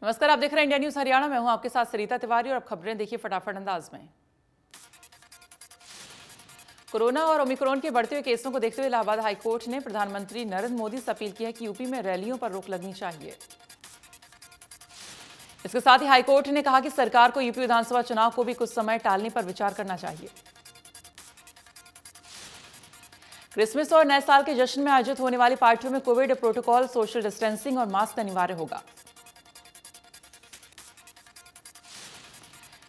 नमस्कार, आप देख रहे हैं इंडिया न्यूज हरियाणा। मैं हूं आपके साथ सरिता तिवारी और अब खबरें देखिए फटाफट अंदाज में। कोरोना और ओमिक्रॉन के बढ़ते हुए केसों को देखते हुए इलाहाबाद हाईकोर्ट ने प्रधानमंत्री नरेंद्र मोदी से अपील की है कि यूपी में रैलियों पर रोक लगनी चाहिए। इसके साथ ही हाईकोर्ट ने कहा कि सरकार को यूपी विधानसभा चुनाव को भी कुछ समय टालने पर विचार करना चाहिए। क्रिसमस और नए साल के जश्न में आयोजित होने वाली पार्टियों में कोविड प्रोटोकॉल, सोशल डिस्टेंसिंग और मास्क अनिवार्य होगा।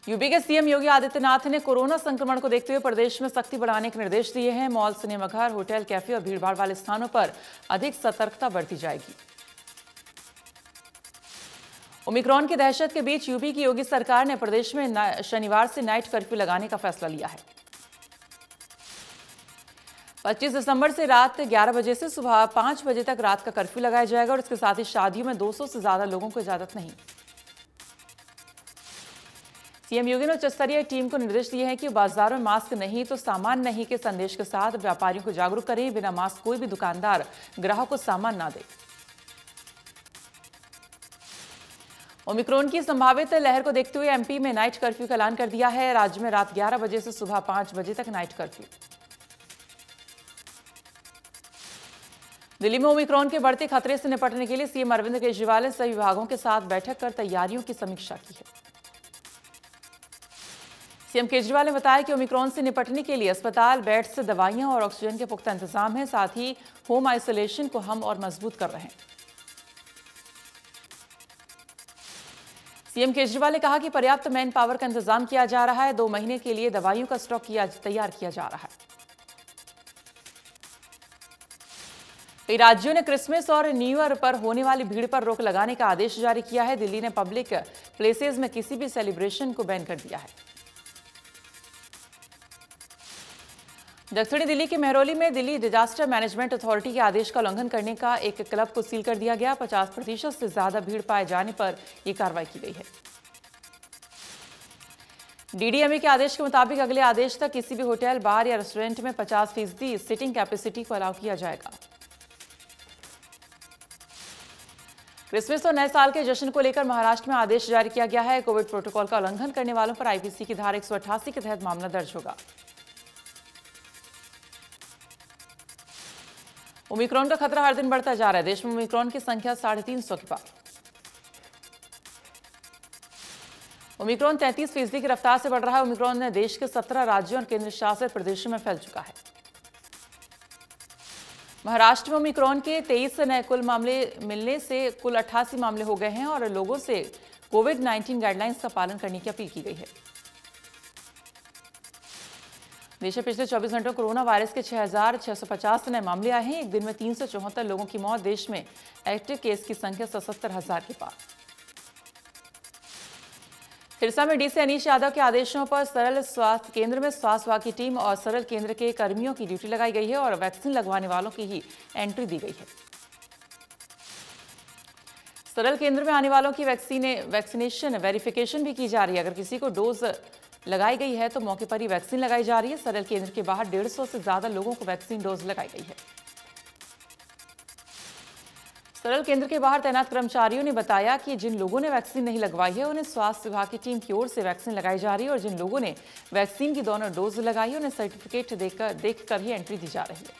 यूपी के सीएम योगी आदित्यनाथ ने कोरोना संक्रमण को देखते हुए प्रदेश में सख्ती बढ़ाने के निर्देश दिए हैं। मॉल, सिनेमाघर, होटल, कैफे और भीड़भाड़ वाले स्थानों पर अधिक सतर्कता बरती जाएगी। ओमिक्रॉन की दहशत के बीच यूपी की योगी सरकार ने प्रदेश में शनिवार से नाइट कर्फ्यू लगाने का फैसला लिया है। 25 दिसंबर से रात 11 बजे से सुबह 5 बजे तक रात का कर्फ्यू लगाया जाएगा और इसके साथ ही शादियों में 200 से ज्यादा लोगों को इजाजत नहीं। सीएम योगी ने उच्च स्तरीय टीम को निर्देश दिए हैं कि बाजारों में मास्क नहीं तो सामान नहीं के संदेश के साथ व्यापारियों को जागरूक करें। बिना मास्क कोई भी दुकानदार ग्राहक को सामान ना दे। ओमिक्रॉन की संभावित लहर को देखते हुए एमपी में नाइट कर्फ्यू का ऐलान कर दिया है। राज्य में रात 11 बजे से सुबह 5 बजे तक नाइट कर्फ्यू। दिल्ली में ओमिक्रॉन के बढ़ते खतरे से निपटने के लिए सीएम अरविंद केजरीवाल ने सभी विभागों के साथ बैठक कर तैयारियों की समीक्षा की है। सीएम केजरीवाल ने बताया कि ओमिक्रॉन से निपटने के लिए अस्पताल, बेड्स, दवाइयां और ऑक्सीजन के पुख्ता इंतजाम है। साथ ही होम आइसोलेशन को हम और मजबूत कर रहे हैं। सीएम केजरीवाल ने कहा कि पर्याप्त मैन पावर का इंतजाम किया जा रहा है। 2 महीने के लिए दवाइयों का स्टॉक तैयार किया जा रहा है। कई राज्यों ने क्रिसमस और न्यू ईयर पर होने वाली भीड़ पर रोक लगाने का आदेश जारी किया है। दिल्ली ने पब्लिक प्लेसेस में किसी भी सेलिब्रेशन को बैन कर दिया है। दक्षिणी दिल्ली के मेहरौली में दिल्ली डिजास्टर मैनेजमेंट अथॉरिटी के आदेश का उल्लंघन करने का एक क्लब को सील कर दिया गया। 50% से ज्यादा भीड़ पाए जाने पर यह कार्रवाई की गई है। डीडीएमए के आदेश के मुताबिक अगले आदेश तक किसी भी होटल, बार या रेस्टोरेंट में 50% सीटिंग कैपेसिटी को अलाउ किया जाएगा। क्रिसमस और नए साल के जश्न को लेकर महाराष्ट्र में आदेश जारी किया गया है। कोविड प्रोटोकॉल का उल्लंघन करने वालों पर आईपीसी की धारा 188 के तहत मामला दर्ज होगा। ओमिक्रॉन का खतरा हर दिन बढ़ता जा रहा है। देश में ओमिक्रॉन की संख्या 350 के पार। ओमिक्रॉन 33% की रफ्तार से बढ़ रहा है। ओमिक्रॉन ने देश के 17 राज्यों और केंद्र शासित प्रदेशों में फैल चुका है। महाराष्ट्र में ओमिक्रॉन के 23 नए कुल मामले मिलने से कुल 88 मामले हो गए हैं और लोगों से कोविड-19 गाइडलाइंस का पालन करने की अपील की गई है। देश में पिछले 24 घंटों कोरोना वायरस के 6,650 नए मामले आए हैं। एक दिन में 374 लोगों की मौत। देश में एक्टिव केस की संख्या 77,000 के पार। सिरसा में डीसी अनीश यादव के आदेशों पर सरल स्वास्थ्य केंद्र में स्वास्थ्य विभाग की टीम और सरल केंद्र के कर्मियों की ड्यूटी लगाई गई है और वैक्सीन लगवाने वालों की ही एंट्री दी गई है। सरल केंद्र में आने वालों की वैक्सीनेशन वेरिफिकेशन भी की जा रही है। अगर किसी को डोज लगाई गई है तो मौके पर ही वैक्सीन लगाई जा रही है। सरल केंद्र के बाहर 150 से ज्यादा लोगों को वैक्सीन डोज लगाई गई है। सरल केंद्र के बाहर तैनात कर्मचारियों ने बताया कि जिन लोगों ने वैक्सीन नहीं लगवाई है उन्हें स्वास्थ्य विभाग की टीम की ओर से वैक्सीन लगाई जा रही है और जिन लोगों ने वैक्सीन की दोनों डोज लगाई है उन्हें सर्टिफिकेट देखकर ही एंट्री दी जा रही है।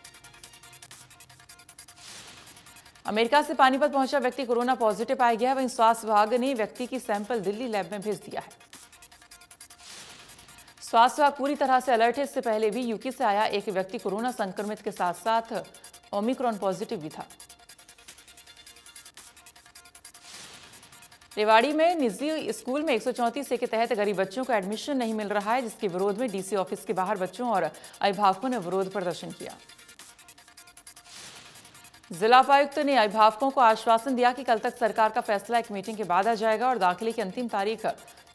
अमेरिका से पानीपत पहुंचा व्यक्ति कोरोना पॉजिटिव पाया गया है। वहीं स्वास्थ्य विभाग ने व्यक्ति की सैंपल दिल्ली लैब में भेज दिया है। स्वास्थ्य विभाग पूरी तरह से अलर्ट है। इससे पहले भी यूके से आया एक व्यक्ति कोरोना संक्रमित के साथ साथ ओमिक्रॉन पॉजिटिव भी था। रेवाड़ी में निजी स्कूल में 134 ए के तहत गरीब बच्चों को एडमिशन नहीं मिल रहा है, जिसके विरोध में डीसी ऑफिस के बाहर बच्चों और अभिभावकों ने विरोध प्रदर्शन किया। जिला उपायुक्त ने अभिभावकों को आश्वासन दिया कि कल तक सरकार का फैसला एक मीटिंग के बाद आ जाएगा और दाखिले की अंतिम तारीख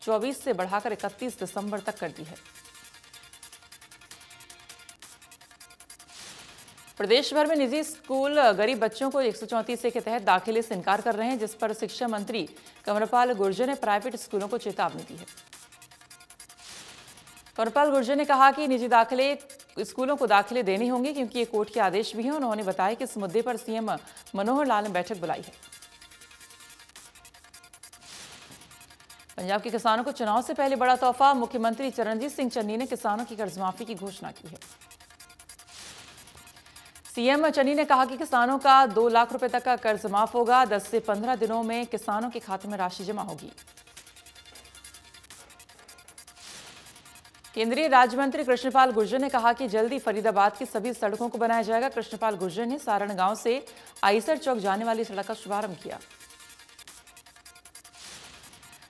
24 से बढ़ाकर 31 दिसंबर तक कर दी है। प्रदेश भर में निजी स्कूल गरीब बच्चों को 134 ए के तहत दाखिले से इनकार कर रहे हैं, जिस पर शिक्षा मंत्री कंवरपाल गुर्जर ने प्राइवेट स्कूलों को चेतावनी दी है। कंवरपाल गुर्जर ने कहा कि निजी स्कूलों को दाखिले देने होंगे क्योंकि ये कोर्ट के आदेश भी हैं। उन्होंने बताया कि इस मुद्दे पर सीएम मनोहर लाल ने बैठक बुलाई है। पंजाब के किसानों को चुनाव से पहले बड़ा तोहफा, मुख्यमंत्री चरणजीत सिंह चन्नी ने किसानों की कर्ज माफी की घोषणा की है। सीएम चन्नी ने कहा कि किसानों का 2 लाख रुपए तक का कर्ज माफ होगा। 10 से 15 दिनों में किसानों के खाते में राशि जमा होगी। केंद्रीय राज्य मंत्री कृष्णपाल गुर्जर ने कहा कि जल्दी फरीदाबाद की सभी सड़कों को बनाया जाएगा। कृष्णपाल गुर्जर ने सारण गांव से आईसर चौक जाने वाली सड़क का शुभारंभ किया।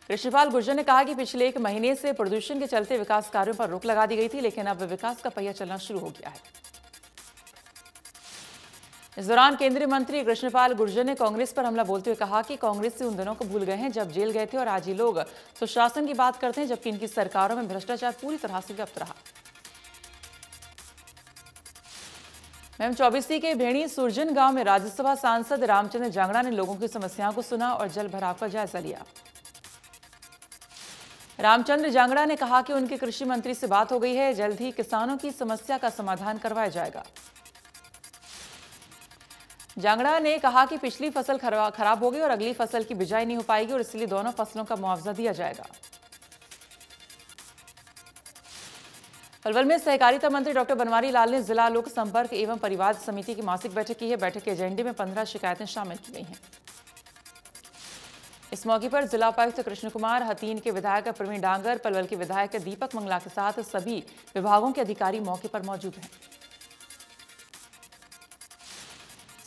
कृष्णपाल गुर्जर ने कहा कि पिछले 1 महीने से प्रदूषण के चलते विकास कार्यों पर रोक लगा दी गई थी, लेकिन अब विकास का पहिया चलना शुरू हो गया है। इस दौरान केंद्रीय मंत्री कृष्णपाल गुर्जर ने कांग्रेस पर हमला बोलते हुए कहा कि कांग्रेस से उन दिनों को भूल गए हैं जब जेल गए थे और आज ये लोग सुशासन की बात करते हैं, जबकि इनकी सरकारों में भ्रष्टाचार पूरी तरह से व्याप्त रहा। मैम 24 के भेड़ी सुरजन गांव में राज्यसभा सांसद रामचंद्र जांगड़ा ने लोगों की समस्याओं को सुना और जल भराव का जायजा लिया। रामचंद्र जांगड़ा ने कहा कि उनके कृषि मंत्री से बात हो गई है, जल्द ही किसानों की समस्या का समाधान करवाया जाएगा। जांगड़ा ने कहा कि पिछली फसल खराब हो गई और अगली फसल की बिजाई नहीं हो पाएगी और इसलिए दोनों फसलों का मुआवजा दिया जाएगा। पलवल में सहकारिता मंत्री डॉक्टर बनवारी लाल ने जिला लोक संपर्क एवं परिवार समिति की मासिक बैठक की है। बैठक के एजेंडे में 15 शिकायतें शामिल की गई हैं। इस मौके पर जिला उपायुक्त कृष्ण कुमार, हथीन के विधायक प्रवीण डांगर, पलवल के विधायक दीपक मंगला के साथ सभी विभागों के अधिकारी मौके पर मौजूद हैं।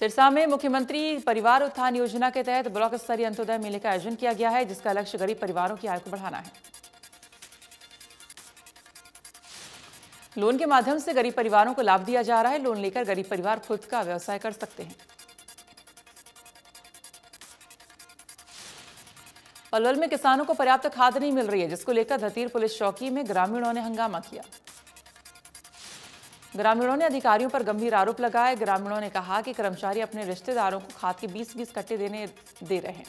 सिरसा में मुख्यमंत्री परिवार उत्थान योजना के तहत ब्लॉक स्तरीय अंत्योदय मेले का आयोजन किया गया है, जिसका लक्ष्य गरीब परिवारों की आय को बढ़ाना है। लोन के माध्यम से गरीब परिवारों को लाभ दिया जा रहा है। लोन लेकर गरीब परिवार खुद का व्यवसाय कर सकते हैं। पलवल में किसानों को पर्याप्त खाद नहीं मिल रही है, जिसको लेकर धतीर पुलिस चौकी में ग्रामीणों ने हंगामा किया। ग्रामीणों ने अधिकारियों पर गंभीर आरोप लगाए। ग्रामीणों ने कहा कि कर्मचारी अपने रिश्तेदारों को खाद के 20-20 कट्टे दे रहे हैं।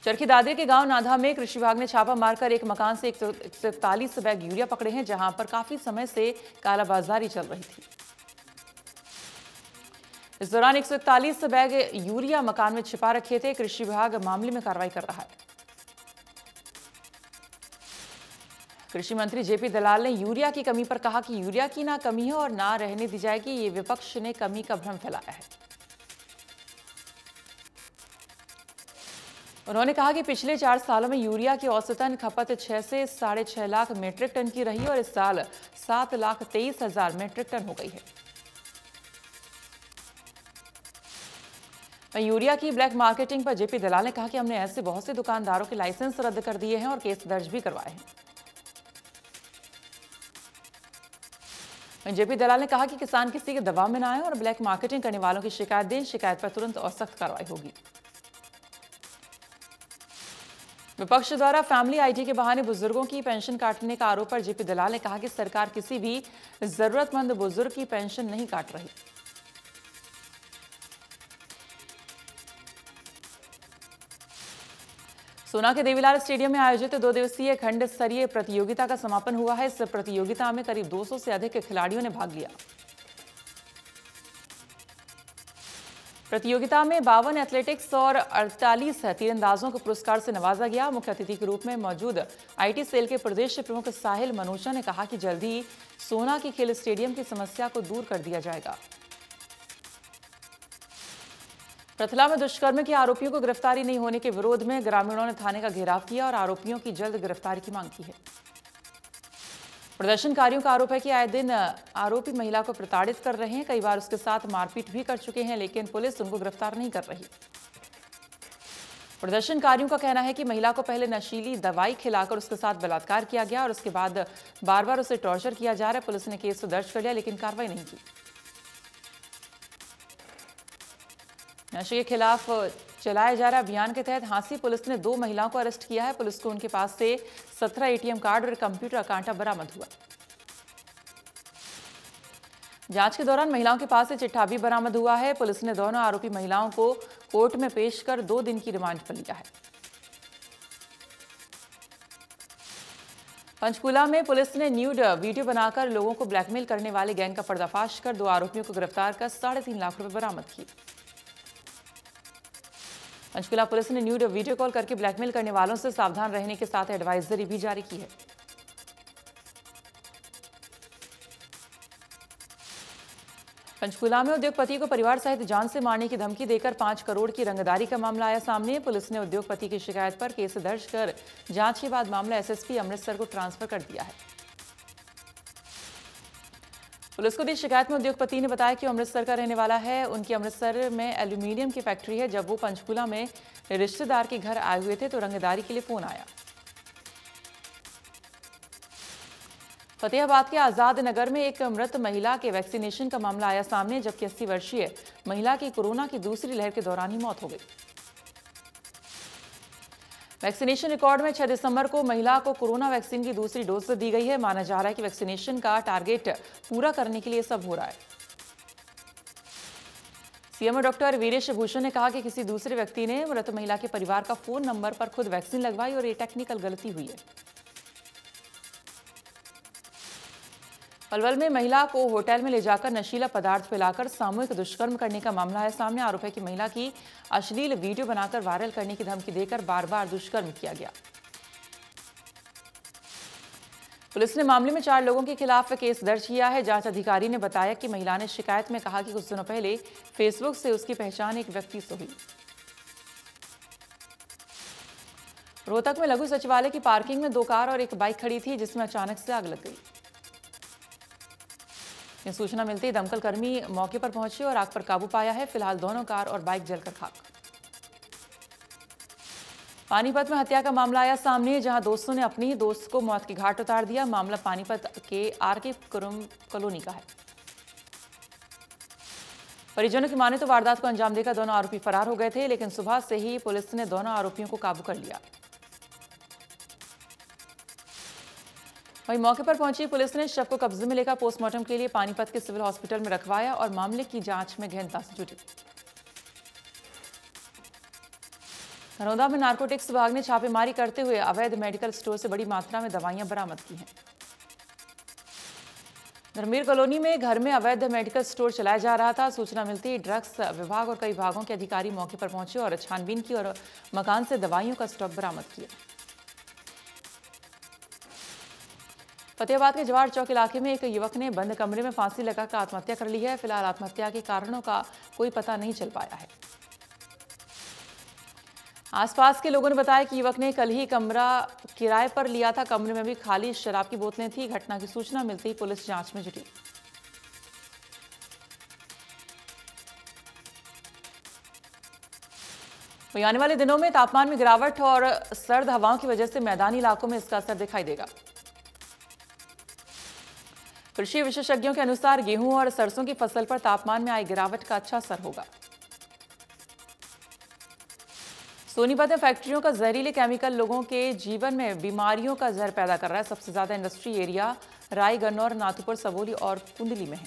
चरखी दादरे के गांव नाधा में कृषि विभाग ने छापा मारकर एक मकान से 141 बैग यूरिया पकड़े हैं, जहां पर काफी समय से कालाबाजारी चल रही थी। इस दौरान 141 बैग यूरिया मकान में छिपा रखे थे। कृषि विभाग मामले में कार्रवाई कर रहा है। कृषि मंत्री जेपी दलाल ने यूरिया की कमी पर कहा कि यूरिया की ना कमी है और ना रहने दी जाएगी। ये विपक्ष ने कमी का भ्रम फैलाया है। उन्होंने कहा कि पिछले 4 सालों में यूरिया की औसतन खपत 6 से 6.5 लाख मीट्रिक टन की रही और इस साल 7,23,000 मीट्रिक टन हो गई है। यूरिया की ब्लैक मार्केटिंग पर जेपी दलाल ने कहा कि हमने ऐसे बहुत से दुकानदारों के लाइसेंस रद्द कर दिए हैं और केस दर्ज भी करवाए हैं। जेपी दलाल ने कहा कि किसान किसी के दबाव में ना आए और ब्लैक मार्केटिंग करने वालों की शिकायत दें। शिकायत पर तुरंत और सख्त कार्रवाई होगी। विपक्ष द्वारा फैमिली आईडी के बहाने बुजुर्गों की पेंशन काटने का आरोप पर जेपी दलाल ने कहा कि सरकार किसी भी जरूरतमंद बुजुर्ग की पेंशन नहीं काट रही। सोना के देवीलाल स्टेडियम में आयोजित 2 दिवसीय खंड स्तरीय प्रतियोगिता का समापन हुआ है। इस प्रतियोगिता में करीब 200 से अधिक खिलाड़ियों ने भाग लिया। प्रतियोगिता में 52 एथलेटिक्स और 48 तीरंदाजों को पुरस्कार से नवाजा गया। मुख्य अतिथि के रूप में मौजूद आईटी सेल के प्रदेश प्रमुख साहिल मनोचा ने कहा कि जल्द ही सोना के खेल स्टेडियम की समस्या को दूर कर दिया जाएगा। रतला में दुष्कर्म के आरोपियों को गिरफ्तारी नहीं होने के विरोध में ग्रामीणों ने थाने का घेराव किया और आरोपियों की जल्द गिरफ्तारी की मांग की है। प्रदर्शनकारियों का आरोप है कि आए दिन आरोपी महिला को प्रताड़ित कर रहे हैं। कई बार उसके साथ मारपीट भी कर चुके हैं, लेकिन पुलिस उनको गिरफ्तार नहीं कर रही। प्रदर्शनकारियों का कहना है कि महिला को पहले नशीली दवाई खिलाकर उसके साथ बलात्कार किया गया और उसके बाद बार बार उसे टॉर्चर किया जा रहा है। पुलिस ने केस दर्ज कर लिया, लेकिन कार्रवाई नहीं की। नशे के खिलाफ चलाए जा रहे अभियान के तहत हांसी पुलिस ने 2 महिलाओं को अरेस्ट किया है। पुलिस को उनके पास से 17 एटीएम कार्ड और कंप्यूटर कांटा बरामद हुआ। जांच के दौरान महिलाओं के पास से चिट्ठा भी बरामद हुआ है। पुलिस ने दोनों आरोपी महिलाओं को कोर्ट में पेश कर 2 दिन की रिमांड पर लिया है। पंचकूला में पुलिस ने न्यूड वीडियो बनाकर लोगों को ब्लैकमेल करने वाले गैंग का पर्दाफाश कर 2 आरोपियों को गिरफ्तार कर 3.5 लाख रुपए बरामद किए। पंचकुला पुलिस ने न्यूड वीडियो कॉल करके ब्लैकमेल करने वालों से सावधान रहने के साथ एडवाइजरी भी जारी की है। पंचकुला में उद्योगपति को परिवार सहित जान से मारने की धमकी देकर 5 करोड़ की रंगदारी का मामला आया सामने। पुलिस ने उद्योगपति की शिकायत पर केस दर्ज कर जांच के बाद मामला एसएसपी अमृतसर को ट्रांसफर कर दिया है। पुलिस को दी शिकायत में उद्योगपति ने बताया कि वो अमृतसर का रहने वाला है। उनकी अमृतसर में एल्यूमिनियम की फैक्ट्री है। जब वो पंचकुला में रिश्तेदार के घर आए हुए थे तो रंगदारी के लिए फोन आया। फतेहाबाद के आजाद नगर में एक मृत महिला के वैक्सीनेशन का मामला आया सामने, जबकि 80 वर्षीय महिला की कोरोना की दूसरी लहर के दौरान ही मौत हो गई। वैक्सीनेशन रिकॉर्ड में 6 दिसंबर को महिला को कोरोना वैक्सीन की दूसरी डोज दी गई है। माना जा रहा है कि वैक्सीनेशन का टारगेट पूरा करने के लिए सब हो रहा है। सीएमओ डॉक्टर वीरेश भूषण ने कहा कि किसी दूसरे व्यक्ति ने मृत महिला के परिवार का फोन नंबर पर खुद वैक्सीन लगवाई और ये टेक्निकल गलती हुई है। पलवल में महिला को होटल में ले जाकर नशीला पदार्थ पिलाकर सामूहिक दुष्कर्म करने का मामला है सामने। आरोप है कि महिला की अश्लील वीडियो बनाकर वायरल करने की धमकी देकर बार बार दुष्कर्म किया गया। पुलिस ने मामले में 4 लोगों के खिलाफ केस दर्ज किया है। जांच अधिकारी ने बताया कि महिला ने शिकायत में कहा कि कुछ दिनों पहले फेसबुक से उसकी पहचान एक व्यक्ति से हुई। रोहतक में लघु सचिवालय की पार्किंग में 2 कार और एक बाइक खड़ी थी, जिसमें अचानक से आग लग गई। यह सूचना मिलते ही दमकल कर्मी मौके पर पहुंचे और आग पर काबू पाया है। फिलहाल दोनों कार और बाइक जलकर खाक। पानीपत में हत्या का मामला आया सामने, जहां दोस्तों ने अपनी ही दोस्त को मौत के घाट उतार दिया। मामला पानीपत के आरके कुरुम कॉलोनी का है। परिजनों की माने तो वारदात को अंजाम देकर दोनों आरोपी फरार हो गए थे, लेकिन सुबह से ही पुलिस ने दोनों आरोपियों को काबू कर लिया। वहीं मौके पर पहुंची पुलिस ने शव को कब्जे में लेकर पोस्टमार्टम के लिए पानीपत के सिविल हॉस्पिटल में रखवाया और मामले की जांच में गहनता से जुटी। नरोदा में नारकोटिक्स विभाग ने छापेमारी करते हुए अवैध मेडिकल स्टोर से बड़ी मात्रा में दवाइयां बरामद की हैं। धर्मवीर कॉलोनी में घर में अवैध मेडिकल स्टोर चलाया जा रहा था। सूचना मिलती ही ड्रग्स विभाग और कई विभागों के अधिकारी मौके पर पहुंचे और छानबीन की और मकान से दवाइयों का स्टॉक बरामद किया। फतेहाबाद के जवाहर चौक इलाके में एक युवक ने बंद कमरे में फांसी लगाकर आत्महत्या कर ली है। फिलहाल आत्महत्या के कारणों का कोई पता नहीं चल पाया है। आसपास के लोगों ने बताया कि युवक ने कल ही कमरा किराए पर लिया था। कमरे में भी खाली शराब की बोतलें थी। घटना की सूचना मिलते ही पुलिस जांच में जुटी। वहीं आने वाले दिनों में तापमान में गिरावट और सर्द हवाओं की वजह से मैदानी इलाकों में इसका असर दिखाई देगा। कृषि विशेषज्ञों के अनुसार गेहूं और सरसों की फसल पर तापमान में आई गिरावट का अच्छा असर होगा। सोनीपत में फैक्ट्रियों का जहरीले केमिकल लोगों के जीवन में बीमारियों का जहर पैदा कर रहा है। सबसे ज्यादा इंडस्ट्री एरिया राय, गन्नौर, नाथुपुर, सबोली और कुंडली में है।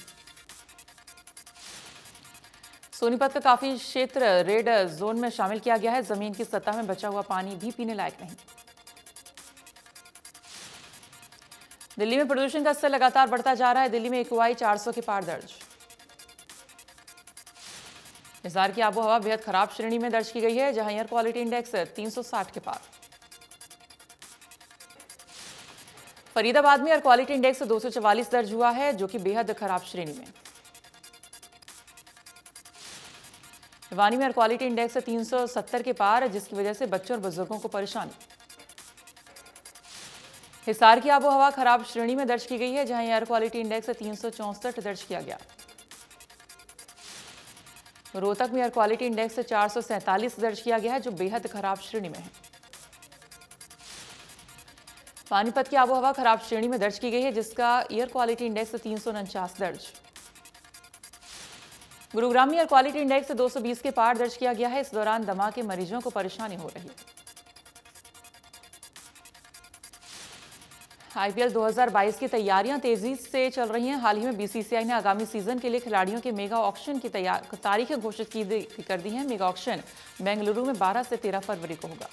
सोनीपत का काफी क्षेत्र रेड जोन में शामिल किया गया है। जमीन की सतह में बचा हुआ पानी भी पीने लायक नहीं। दिल्ली में प्रदूषण का स्तर लगातार बढ़ता जा रहा है। दिल्ली में AQI 400 के पार दर्ज। हिसार की आबोहवा बेहद खराब श्रेणी में दर्ज की गई है, जहां एयर क्वालिटी इंडेक्स 360 के पार। फरीदाबाद में एयर क्वालिटी इंडेक्स 244 दर्ज हुआ है, जो कि बेहद खराब श्रेणी में। भिवानी में एयर क्वालिटी इंडेक्स 370 के पार, जिसकी वजह से बच्चों और बुजुर्गों को परेशानी। हिसार की आबोहवा खराब श्रेणी में दर्ज की गई है, जहां एयर क्वालिटी इंडेक्स 364 दर्ज किया गया। रोहतक में एयर क्वालिटी इंडेक्स 447 दर्ज किया गया है, जो बेहद खराब श्रेणी में है। पानीपत की आबोहवा खराब श्रेणी में दर्ज की गई है, जिसका एयर क्वालिटी इंडेक्स 349 दर्ज। गुरुग्राम में एयर क्वालिटी इंडेक्स 220 के पार दर्ज किया गया है। इस दौरान दमा के मरीजों को परेशानी हो रही है। IPL 2022 की तैयारियां तेजी से चल रही हैं। हाल ही में BCCI ने आगामी सीजन के लिए खिलाड़ियों के मेगा ऑक्शन की तारीखें घोषित कर दी हैं। मेगा ऑक्शन बेंगलुरु में 12 से 13 फरवरी को होगा।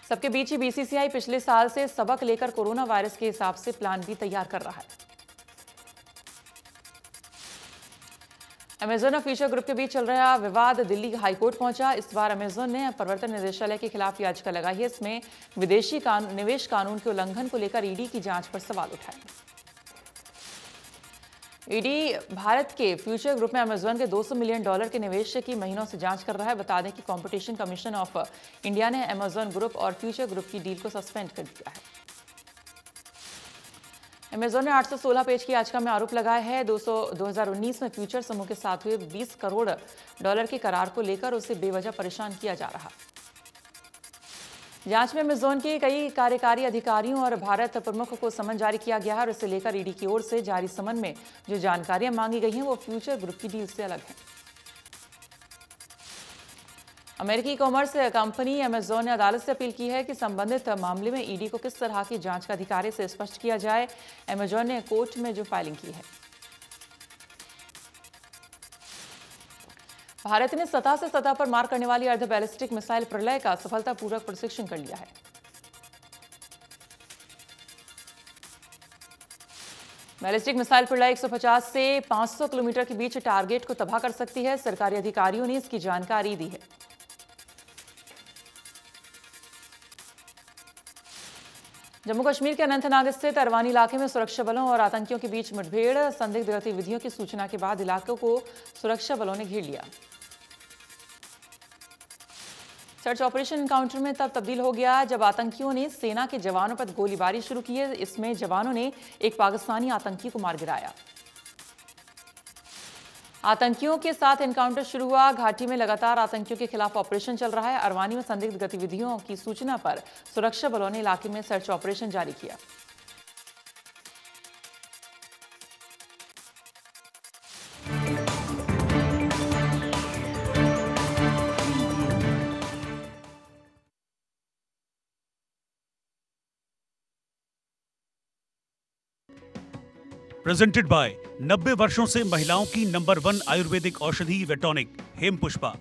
सबके बीच ही BCCI पिछले साल से सबक लेकर कोरोना वायरस के हिसाब से प्लान भी तैयार कर रहा है। अमेजन और फ्यूचर ग्रुप के बीच चल रहा विवाद दिल्ली हाईकोर्ट पहुंचा। इस बार अमेजन ने प्रवर्तन निदेशालय के खिलाफ याचिका लगाई है। इसमें विदेशी निवेश कानून के उल्लंघन को लेकर ईडी की जांच पर सवाल उठाए। ईडी भारत के फ्यूचर ग्रुप में अमेजन के $200 मिलियन के निवेश की महीनों से जांच कर रहा है। बता दें कि कंपटीशन कमीशन ऑफ इंडिया ने अमेजन ग्रुप और फ्यूचर ग्रुप की डील को सस्पेंड कर दिया है। अमेजन ने 816 पेज की याचिका में आरोप लगाया है। 2019 में फ्यूचर समूह के साथ हुए $20 करोड़ के करार को लेकर उसे बेवजह परेशान किया जा रहा। जांच में अमेजन के कई कार्यकारी अधिकारियों और भारत प्रमुख को समन जारी किया गया है और इसे लेकर ईडी की ओर से जारी समन में जो जानकारियां मांगी गई हैं वो फ्यूचर ग्रुप की डील से अलग है। अमेरिकी कॉमर्स कंपनी अमेजन ने अदालत से अपील की है कि संबंधित मामले में ईडी को किस तरह की जांच का अधिकार है इसे स्पष्ट किया जाए। अमेजन ने कोर्ट में जो फाइलिंग की है। भारत ने सतह से सतह पर मार करने वाली अर्ध बैलिस्टिक मिसाइल प्रलय का सफलतापूर्वक प्रशिक्षण कर लिया है। बैलिस्टिक मिसाइल प्रलय 150 से 500 किलोमीटर के बीच टारगेट को तबाह कर सकती है। सरकारी अधिकारियों ने इसकी जानकारी दी है। जम्मू कश्मीर के अनंतनाग स्थित अरवानी इलाके में सुरक्षा बलों और आतंकियों के बीच मुठभेड़। संदिग्ध गतिविधियों की सूचना के बाद इलाकों को सुरक्षा बलों ने घेर लिया। सर्च ऑपरेशन एनकाउंटर में तब तब्दील हो गया जब आतंकियों ने सेना के जवानों पर गोलीबारी शुरू की है। इसमें जवानों ने एक पाकिस्तानी आतंकी को मार गिराया। आतंकियों के साथ एनकाउंटर शुरू हुआ। घाटी में लगातार आतंकियों के खिलाफ ऑपरेशन चल रहा है। अरवानी में संदिग्ध गतिविधियों की सूचना पर सुरक्षा बलों ने इलाके में सर्च ऑपरेशन जारी किया। प्रेजेंटेड बाय 90 वर्षों से महिलाओं की नंबर 1 आयुर्वेदिक औषधि वेटॉनिक हेमपुष्पा।